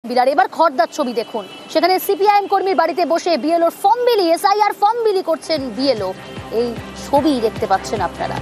বিলার। এবার খড়দার ছবি দেখুন, সেখানে সিপিআইএম কর্মীর বাড়িতে বসে বিএলওর ফর্ম বিলি, এসআইআর ফর্ম বিলি করছেন বিএলও। এই ছবি দেখতে পাচ্ছেন আপনারা।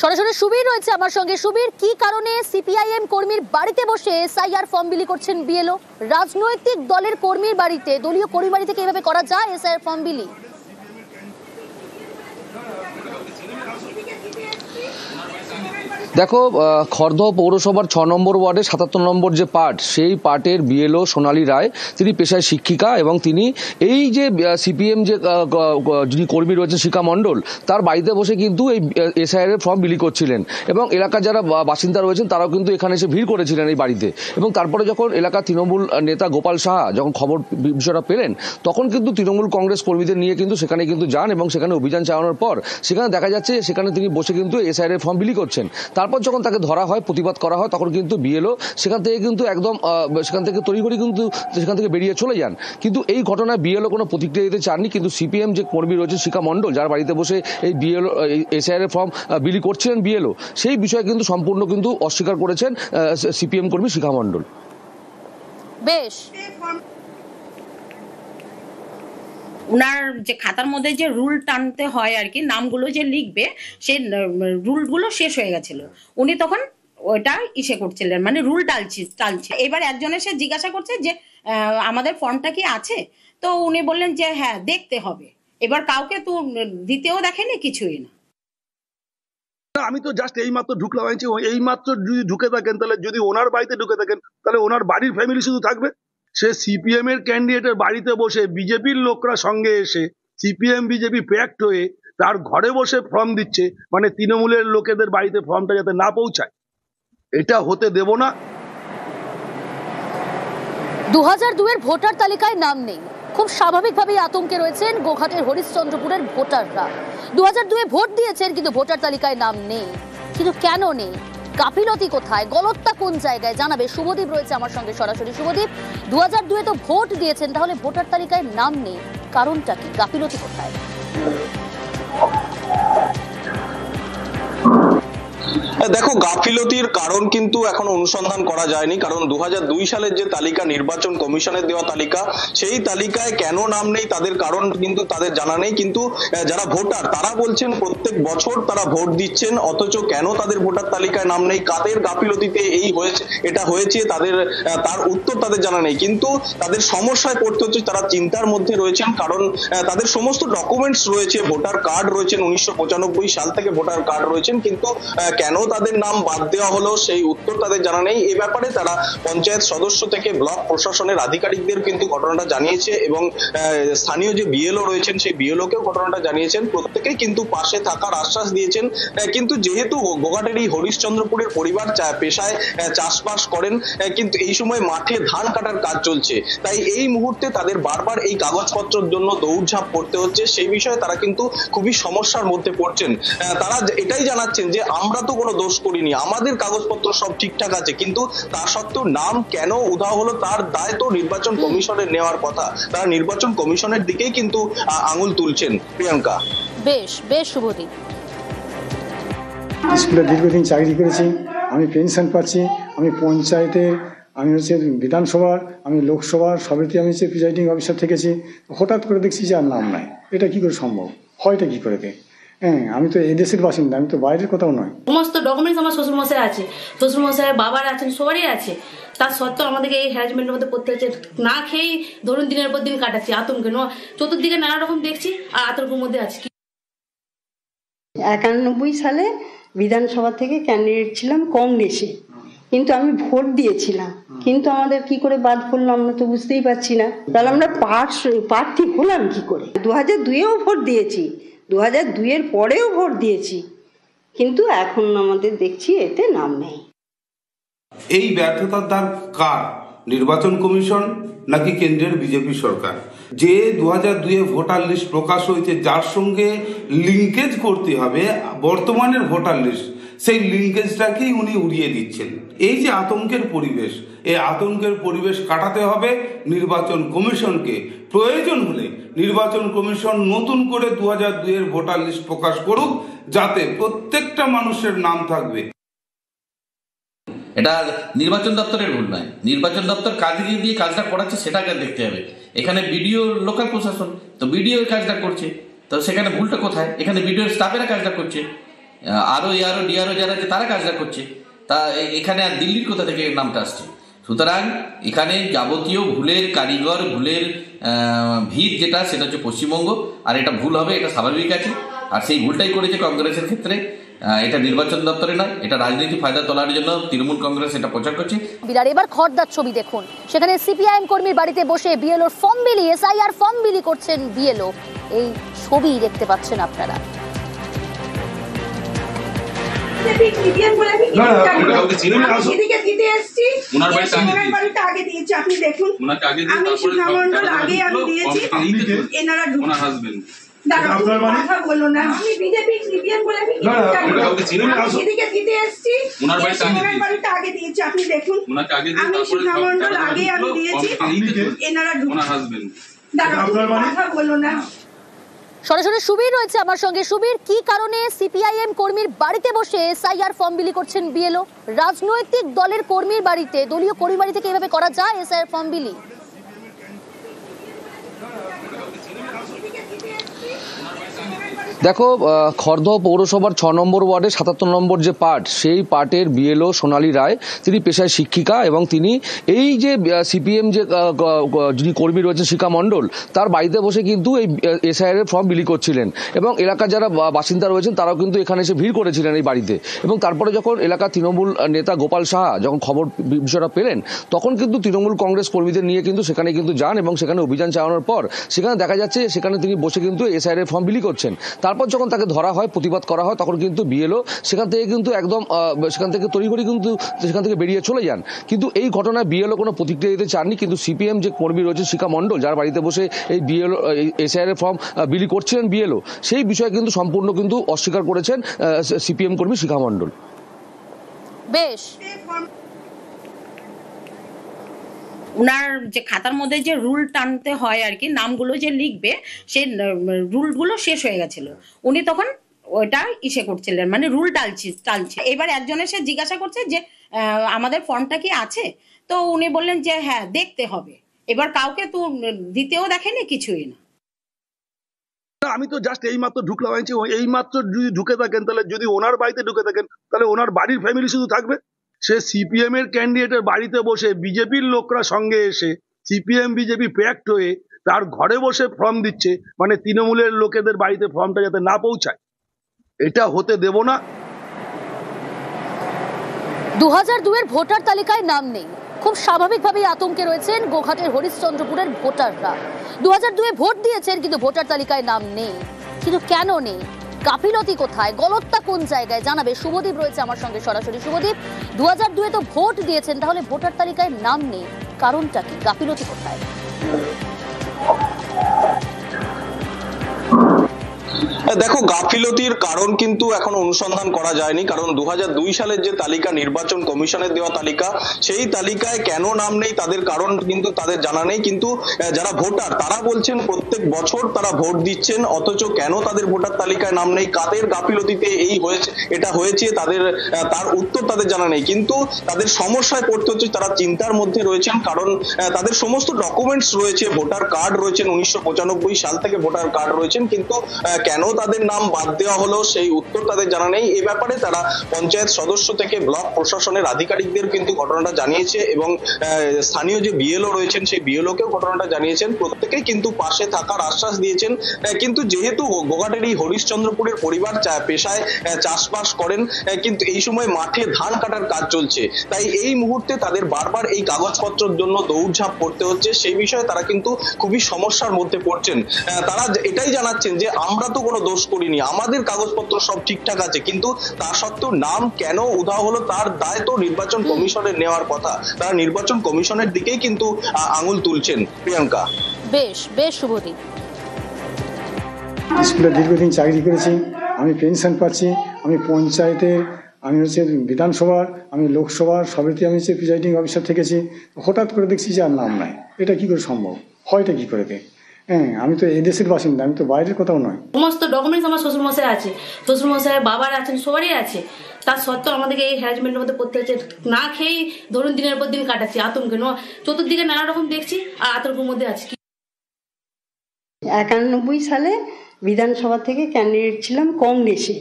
সরাসরি সুবীর রয়েছে আমার সঙ্গে। সুবীর, কি কারণে সিপিআইএম কর্মীর বাড়িতে বসে এসআইআর ফর্ম বিলি করছেন বিএলও? রাজনৈতিক দলের কর্মীর বাড়িতে, দলীয় কর্মী বাড়ি থেকে এভাবে করা যায় এসআইআর ফর্ম বিলি? দেখো, খড়দহ পৌরসভার 6 নম্বর ওয়ার্ডের 77 নম্বর যে পার্ট, সেই পার্টের বিএলও সোনালী রায়, তিনি পেশায় শিক্ষিকা এবং তিনি এই যে সিপিএম যে যিনি কর্মী রয়েছেন শিখা মণ্ডল, তার বাড়িতে বসে কিন্তু এই এসআইআর ফর্ম বিলি করছিলেন এবং এলাকার যারা বাসিন্দা রয়েছেন তারাও কিন্তু এখানে এসে ভিড় করেছিলেন এই বাড়িতে। এবং তারপরে যখন এলাকার তৃণমূল নেতা গোপাল সাহা যখন খবর বিষয়টা পেলেন, তখন কিন্তু তৃণমূল কংগ্রেস কর্মীদের নিয়ে কিন্তু সেখানে কিন্তু যান এবং সেখানে অভিযান চালানোর পর সেখানে দেখা যাচ্ছে সেখানে তিনি বসে কিন্তু এসআইআর ফর্ম বিলি করছেন। তারপর যখন তাকে ধরা হয়, প্রতিবাদ করা হয়, তখন কিন্তু বিএলও সেখান থেকে কিন্তু একদম সেখান থেকে তড়িঘড়ি কিন্তু সেখান থেকে বেরিয়ে চলে যান। কিন্তু এই ঘটনায় বিএলও কোনো প্রতিক্রিয়া দিতে চাননি। কিন্তু সিপিএম যে কর্মী রয়েছে শিখা মণ্ডল, যার বাড়িতে বসে এই বিএলও এসআইআর ফর্ম বিলি করছিলেন বিএলও, সেই বিষয়ে কিন্তু সম্পূর্ণ কিন্তু অস্বীকার করেছেন সিপিএম কর্মী শিখা মণ্ডল। বেশ, উনার যে খাতার মধ্যে যে রুল টানতে হয় আর কি, নামগুলো যে লিখবে, সেই রুলগুলো শেষ হয়ে গেছিল। উনি তখন ওইটা ইসে করছিলেন, মানে রুল টালছে। এবার একজন এসে জিজ্ঞাসা করছে যে আমাদের ফর্মটা কি আছে, তো উনি বললেন যে হ্যাঁ দেখতে হবে। এবার কাউকে তো দিতেও দেখেনি, কিছুই না। আমি তো জাস্ট এই মাত্র ঢুকলাম, এই মাত্র যদি ঢুকে থাকেন, তাহলে যদি ওনার বাড়িতে ঢুকে থাকেন, তাহলে ওনার বাড়ির ফ্যামিলি শুধু থাকবে। সে সিপিএম এর ক্যান্ডিডেটের বাড়িতে বসে বিজেপির লোকরা সঙ্গে এসে সিপিএম বিজেপি প্যাক্ট হয়ে তার ঘরে বসে ফর্ম দিচ্ছে, মানে তৃণমূলের লোকেদের বাড়িতে ফর্মটা যাতে না পৌঁছায়, এটা হতে দেব না। 2002 এর ভোটার তালিকায় নাম নেই, খুব স্বাভাবিকভাবেই আতঙ্কে রয়েছেন গোঘাটের হরিশ্চন্দ্রপুরের ভোটাররা। 2002 ভোট দিয়েছেন কিন্তু ভোটার তালিকায় নাম নেই। কিন্তু কেন নেই? গাফিলতি কোথায়? গলতটা কোন জায়গায়? জানাবে শুভদীপ রয়েছে আমার সঙ্গে সরাসরি। শুভদীপ, 2002 তো ভোট দিয়েছেন, তাহলে ভোটার তালিকায় নাম নেই, কারণটা কি? গাফিলতি কোথায়? দেখো, গাফিলতির কারণ কিন্তু এখন অনুসন্ধান করা যায়নি। কারণ 2002 সালের যে তালিকা, নির্বাচন কমিশনের দেওয়া তালিকা, সেই তালিকায় কেন নাম নেই তাদের কারণ কিন্তু তাদের জানা নেই। কিন্তু যারা ভোটার তারা বলছেন প্রত্যেক বছর তারা ভোট দিচ্ছেন, অথচ কেন তাদের ভোটার তালিকায় নাম নেই, কাদের গাফিলতিতে এই হয়েছে এটা হয়েছে, তার উত্তর তাদের জানা নেই। কিন্তু তাদের সমস্যায় পড়তে হচ্ছে, তারা চিন্তার মধ্যে রয়েছেন। কারণ তাদের সমস্ত ডকুমেন্টস রয়েছে, ভোটার কার্ড রয়েছেন, 1995 সাল থেকে ভোটার কার্ড রয়েছেন, কিন্তু কেন তাদের নাম বাদ দেওয়া হলো সেই উত্তর তাদের জানা নেই। এ ব্যাপারে তারা পঞ্চায়েত সদস্য থেকে ব্লক প্রশাসনের আধিকারিকদের কিন্তু ঘটনাটা জানিয়েছে এবং স্থানীয় যে বিএলও রয়েছেন সেই বিএলও কেও ঘটনাটা জানিয়েছেন। প্রত্যেকেই কিন্তু পাশে থাকার আশ্বাস দিয়েছেন। কিন্তু যেহেতু গোঘাটের এই হরিশ্চন্দ্রপুরের পরিবার পেশায় চাষবাস করেন, কিন্তু এই সময় মাঠে ধান কাটার কাজ চলছে, তাই এই মুহূর্তে তাদের বারবার এই কাগজপত্রের জন্য দৌড়ঝাঁপ করতে হচ্ছে। সেই বিষয়ে তারা কিন্তু খুবই সমস্যার মধ্যে পড়ছেন। তারা এটাই জানাচ্ছেন যে আমরা তো কোনো দোষ করিনি, আমাদের কাগজপত্র সব ঠিকঠাক আছে, কিন্তু তা সত্ত্বেও নাম কেন উধাও হলো তার দায় তো নির্বাচন কমিশনের নেওয়ার কথা। তারা নির্বাচন কমিশনের দিকেই কিন্তু আঙুল তুলছেন। প্রিয়াঙ্কা। বেশ বেশ শুভদীপ। স্কুলে দীর্ঘদিন চাকরি করেছি, আমি পেনশন পাচ্ছি, আমি পঞ্চায়েতের, আমি হচ্ছে বিধানসভার, আমি লোকসভার, সবেতে আমি হচ্ছে প্রিজাইডিং অফিসার থেকেছি। হঠাৎ করে দেখছি যে আর নাম নাই, এটা কি করে সম্ভব? হয়টা কি করে? হ্যাঁ, আমি তো এই দেশের বাসিন্দা, আমি তো বাইরের কোথাও নয়। সমস্ত ডকুমেন্টস আমার শ্বশুরমশাই আছে, শ্বশুরমশাই বাবার আছেন, সবারই আছে। তার সত্ত্বেও আমাদেরকে এই হ্যারাসমেন্টের মধ্যে পড়তে হচ্ছে। না খেয়েই ধরুন দিনের পর দিন কাটাচ্ছি আতঙ্কে। চতুর্দিকে নানা রকম দেখছি আর আতঙ্কের মধ্যে আছি। 91 সালে বিধানসভা থেকে ক্যান্ডিডেট ছিলাম কংগ্রেসে, কিন্তু আমি ভোট দিয়েছিলাম, কিন্তু আমাদের কি করে বাদ পড়লো আমরা তো বুঝতেই পারছি না। তাহলে আমরা প্রার্থী হলাম কি করে? 2002-এও ভোট দিয়েছি, 2002-এর পরেও ভোট দিয়েছি, কিন্তু এখন আমাদের দেখছি এতে নাম নেই। এই ব্যর্থতার দায় কার? নির্বাচন কমিশন নাকি কেন্দ্রের বিজেপি সরকার? যে 2002-এ ভোটার লিস্ট প্রকাশ হয়েছে, যার সঙ্গে লিঙ্কেজ করতে হবে বর্তমানের ভোটার লিস্ট, সেই লিঙ্কেজটাকেই উনি উড়িয়ে দিচ্ছেন। এই যে আতঙ্কের পরিবেশ, এই আতঙ্কের পরিবেশ কাটাতে হবে নির্বাচন কমিশনকে। প্রয়োজন হলে নির্বাচন কমিশন নতুন করে 2002-এর ভোটার লিস্ট প্রকাশ করুক, যাতে প্রত্যেকটা মানুষের নাম থাকবে। এটা নির্বাচন দপ্তরের ভুল নয়, নির্বাচন দপ্তর কাজে দিয়ে কাজটা করাচ্ছে সেটাকে দেখতে হবে। এখানে বিডিও লোকাল প্রশাসন, তো বিডিও কাজটা করছে, তো সেখানে ভুলটা কোথায়? এখানে বিডিও স্টাফেরা কাজটা করছে, আরও এআরও ডিআরও যারা আছে তারা কাজটা করছে, তা এখানে আর দিল্লির কোথা থেকে নামটা আসছে? সুতরাং এখানে যাবতীয় ভুলের কারিগর, ভুলের ভিত যেটা, সেটা হচ্ছে পশ্চিমবঙ্গ। আর এটা ভুল হবে, এটা স্বাভাবিক আছে। আর সেই ভুলটাই করেছে কংগ্রেসের ক্ষেত্রে। এটা নির্বাচন দপ্তরে নয়, এটা রাজনীতি ফায়দা তোলার জন্য তৃণমূল কংগ্রেস এটা প্রচার করছে। বিরাট এবার খড়দার ছবি দেখুন, সেখানে সিপিআইএম কর্মীর বাড়িতে বসে বিএলওর ফর্ম বিলি, এসআইআর ফর্ম বিলি করছেন বিএলও। এই ছবি দেখতে পাচ্ছেন আপনারা। আপনি দেখুন, আমি শিখা মন্ডল আগে আমি দিয়েছি, এনারা কথা বলো না, আমি বিজেপি সিপিএম বলে আমি দিদিকে দিতে এসেছি, ওনার বাড়িতে আগে দিয়েছি, আপনি দেখুন, আমি শিখা মন্ডল আগে আমি দিয়েছি, এনারা কথা বলো না। সরাসরি সুবীর রয়েছে আমার সঙ্গে। সুবীর, কি কারণে সিপিআইএম কর্মীর বাড়িতে বসে এসআইআর ফর্ম বিলি করছেন বিএলও? রাজনৈতিক দলের কর্মীর বাড়িতে, দলীয় কর্মীর বাড়িতে কি এভাবে করা যায় এসআইআর ফর্ম বিলি? দেখো, খড়দহ পৌরসভার 6 নম্বর ওয়ার্ডের 77 নম্বর যে পার্ট, সেই পার্টের বিএলও সোনালী রায়, তিনি পেশায় শিক্ষিকা এবং তিনি এই যে সিপিএম যে যিনি কর্মী রয়েছেন শিখা মণ্ডল, তার বাড়িতে বসে কিন্তু এই এসআইআর ফর্ম বিলি করছিলেন। এবং এলাকার যারা বাসিন্দা রয়েছেন তারাও কিন্তু এখানে এসে ভিড় করেছিলেন এই বাড়িতে। এবং তারপরে যখন এলাকার তৃণমূল নেতা গোপাল সাহা যখন খবর বিষয়টা পেলেন, তখন কিন্তু তৃণমূল কংগ্রেস কর্মীদের নিয়ে কিন্তু সেখানে কিন্তু যান এবং সেখানে অভিযান চালানোর পর সেখানে দেখা যাচ্ছে সেখানে তিনি বসে কিন্তু এসআইআর ফর্ম বিলি করছেন। তারপর যখন তাকে ধরা হয়, প্রতিবাদ করা হয়, তখন কিন্তু বিএলও সেখান থেকে কিন্তু একদম সেখান থেকে তড়িঘড়ি কিন্তু সেখান থেকে বেরিয়ে চলে যান। কিন্তু এই ঘটনায় বিএলও কোনো প্রতিক্রিয়া দিতে চাননি। কিন্তু সিপিএম যে কর্মী রয়েছে শিখা মণ্ডল, যার বাড়িতে বসে এই বিএলও এসআইআর ফর্ম বিলি করছিলেন বিএলও, সেই বিষয়ে কিন্তু সম্পূর্ণ কিন্তু অস্বীকার করেছেন সিপিএম কর্মী শিখা মণ্ডল। বেশ, উনার যে খাতার মধ্যে যে রুল টানতে হয় আর কি, নামগুলো যে লিখবে, সেই রুলগুলো শেষ হয়ে গেছিল। উনি তখন ওইটা ইসে করছিলেন, মানে রুল টালছে। এবার একজন এসে জিজ্ঞাসা করছে যে আমাদের ফর্মটা কি আছে, তো উনি বললেন যে হ্যাঁ দেখতে হবে। এবার কাউকে তো দিতেও দেখেনি, কিছুই না। আমি তো জাস্ট এই মাত্র ঢুকলাম, এই মাত্র যদি ঢুকে থাকেন, তাহলে যদি ওনার বাড়িতে ঢুকে থাকেন, তাহলে ওনার বাড়ির ফ্যামিলি শুধু থাকবে। সে সিপিএম এর ক্যান্ডিডেটের বাড়িতে বসে বিজেপির লোকরা সঙ্গে এসে সিপিএম বিজেপি প্যাক্ট হয়ে তার ঘরে বসে ফর্ম দিচ্ছে, মানে তৃণমূলের লোকেদের বাড়িতে ফর্মটা যাতে না পৌঁছায়, এটা হতে দেব না। 2002-এর ভোটার তালিকায় নাম নেই, খুব স্বাভাবিকভাবেই আতঙ্কে রয়েছেন গোঘাটের হরিশ্চন্দ্রপুরের ভোটাররা। 2002-এ ভোট দিয়েছেন কিন্তু ভোটার তালিকায় নাম নেই। কিন্তু কেন নেই? গাফিলতি কোথায়? গলতটা কোন জায়গায়? জানাবে শুভদীপ রয়েছে আমার সঙ্গে সরাসরি। শুভদীপ, 2002-এ তো ভোট দিয়েছেন, তাহলে ভোটার তালিকায় নাম নেই, কারণটা কি? গাফিলতি কোথায়? দেখো, গাফিলতির কারণ কিন্তু এখনো অনুসন্ধান করা যায়নি। কারণ 2002 সালের যে তালিকা, নির্বাচন কমিশনের দেওয়া তালিকা, সেই তালিকায় কেন নাম নেই তাদের কারণ কিন্তু তাদের জানা নেই। কিন্তু যারা ভোটার তারা বলছেন প্রত্যেক বছর তারা ভোট দিচ্ছেন, অথচ কেন তাদের ভোটার তালিকায় নাম নেই, কাদের গাফিলতিতে এই হয়েছে এটা হয়েছে, তার উত্তর তাদের জানা নেই। কিন্তু তাদের সমস্যায় পড়তে হচ্ছে, তারা চিন্তার মধ্যে রয়েছেন। কারণ তাদের সমস্ত ডকুমেন্টস রয়েছে, ভোটার কার্ড রয়েছেন, 1995 সাল থেকে ভোটার কার্ড রয়েছেন, কিন্তু কেন তাদের নাম বাদ দেওয়া হলো সেই উত্তর তাদের জানা নেই। এই ব্যাপারে তারা পঞ্চায়েত সদস্য থেকে ব্লক প্রশাসনের আধিকারিকদের কিন্তু ঘটনাটা জানিয়েছে এবং স্থানীয় যে বিএলও রয়েছেন সেই বিএলওকেও ঘটনাটা জানিয়েছেন। প্রত্যেকেই কিন্তু পাশে থাকার আশ্বাস দিয়েছেন। কিন্তু যেহেতু গোঘাটের এই হরিশ্চন্দ্রপুরের পরিবার পেশায় চাষবাস করেন, কিন্তু এই সময় মাঠে ধান কাটার কাজ চলছে, তাই এই মুহূর্তে তাদের বারবার এই কাগজপত্রের জন্য দৌড়ঝাঁপ করতে হচ্ছে। সেই বিষয়ে তারা কিন্তু খুবই সমস্যার মধ্যে পড়ছেন। তারা এটাই জানাচ্ছেন যে আমরা তো কোনো দোষ করিনি, আমাদের কাগজপত্র সব ঠিকঠাক আছে, কিন্তু তা সত্ত্বেও নাম কেন উধাও হলো তার দায় তো নির্বাচন কমিশনের নেওয়ার কথা। তারা নির্বাচন কমিশনের দিকেই কিন্তু আঙুল তুলছেন। প্রিয়াঙ্কা, বেশ বেশ শুভদীপ। স্কুলে দীর্ঘদিন চাকরি করেছি, আমি পেনশন পাচ্ছি, আমি পঞ্চায়েতের, আমি বিধানসভার, আমি লোকসভার সবেতে আমি প্রিজাইডিং অফিসার থেকেছি। হঠাৎ করে দেখছি যে আর নাম নাই, এটা কি করে সম্ভব, হয়টা কি করে? হ্যাঁ, আমি তো এদেশের বাসিন্দা, আমি তো বাইরের কোথাও নয়। সমস্ত ডকুমেন্টস আমার শ্বশুরমশাই আছে, শ্বশুরমশাই বাবার আছেন, সবারই আছে। তার সত্ত্বেও আমাদেরকে এই হ্যারাসমেন্টের মধ্যে পড়তে হচ্ছে। না খেয়েই ধরুন দিনের পর দিন কাটাচ্ছি আতঙ্কে। চতুর্দিকে নানা রকম দেখছি আর আতঙ্কের মধ্যে আছি। 91 সালে বিধানসভা থেকে ক্যান্ডিডেট ছিলাম কংগ্রেসে,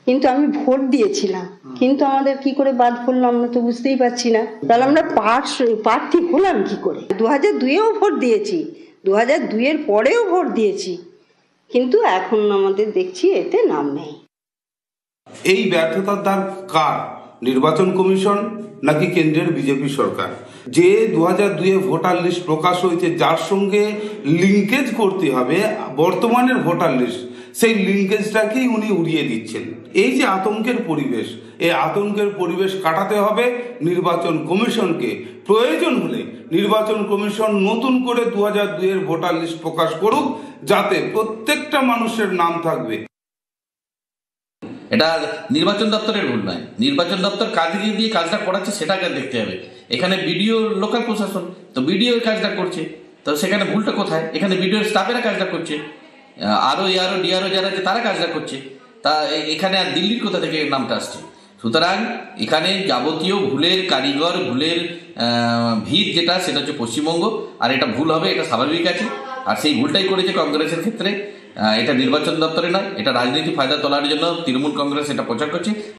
কিন্তু আমি ভোট দিয়েছিলাম, কিন্তু আমাদের কি করে বাদ পড়লো আমরা তো বুঝতেই পারছি না। তাহলে আমরা প্রার্থী হলাম কি করে? 2002-এও ভোট দিয়েছি, 2002-এর পরেও ভোট দিয়েছি, কিন্তু এখন আমাদের দেখছি এতে নাম নেই। এই ব্যর্থতার দায় কার? নির্বাচন কমিশন নাকি কেন্দ্রের বিজেপি সরকার? যে 2002-এ ভোটার লিস্ট প্রকাশ হয়েছে, যার সঙ্গে লিঙ্কেজ করতে হবে বর্তমানের ভোটার লিস্ট, সেই লিঙ্কেজটাকেই উনি উড়িয়ে দিচ্ছেন। এই যে আতঙ্কের পরিবেশ, এই আতঙ্কের পরিবেশ কাটাতে হবে নির্বাচন কমিশনকে। প্রয়োজন হলে নির্বাচন কমিশন নতুন করে 2002-এর ভোটার লিস্ট প্রকাশ করুক, যাতে প্রত্যেকটা মানুষের নাম থাকবে। এটা নির্বাচন দপ্তরের ভুল নয়, নির্বাচন দপ্তর কাজে দিয়ে কাজটা করাচ্ছে সেটাকে দেখতে হবে। এখানে বিডিও লোকাল প্রশাসন, তো বিডিও কাজটা করছে, তো সেখানে ভুলটা কোথায়? এখানে বিডিও স্টাফেরা কাজটা করছে, আরও এআরও ডিআরও যারা আছে তারা কাজটা করছে। তা এখানে আর দিল্লির কোথা থেকে নামটা আসছে? সুতরাং এখানে যাবতীয় ভুলের কারিগর, ভুলের ভিত যেটা, সেটা হচ্ছে পশ্চিমবঙ্গ। আর এটা ভুল হবে, এটা স্বাভাবিক আছে। আর সেই ভুলটাই করেছে কংগ্রেসের ক্ষেত্রে। এটা নির্বাচন দপ্তরে নয়, এটা রাজনীতি ফায়দা তোলার জন্য তৃণমূল কংগ্রেস এটা প্রচার করছে।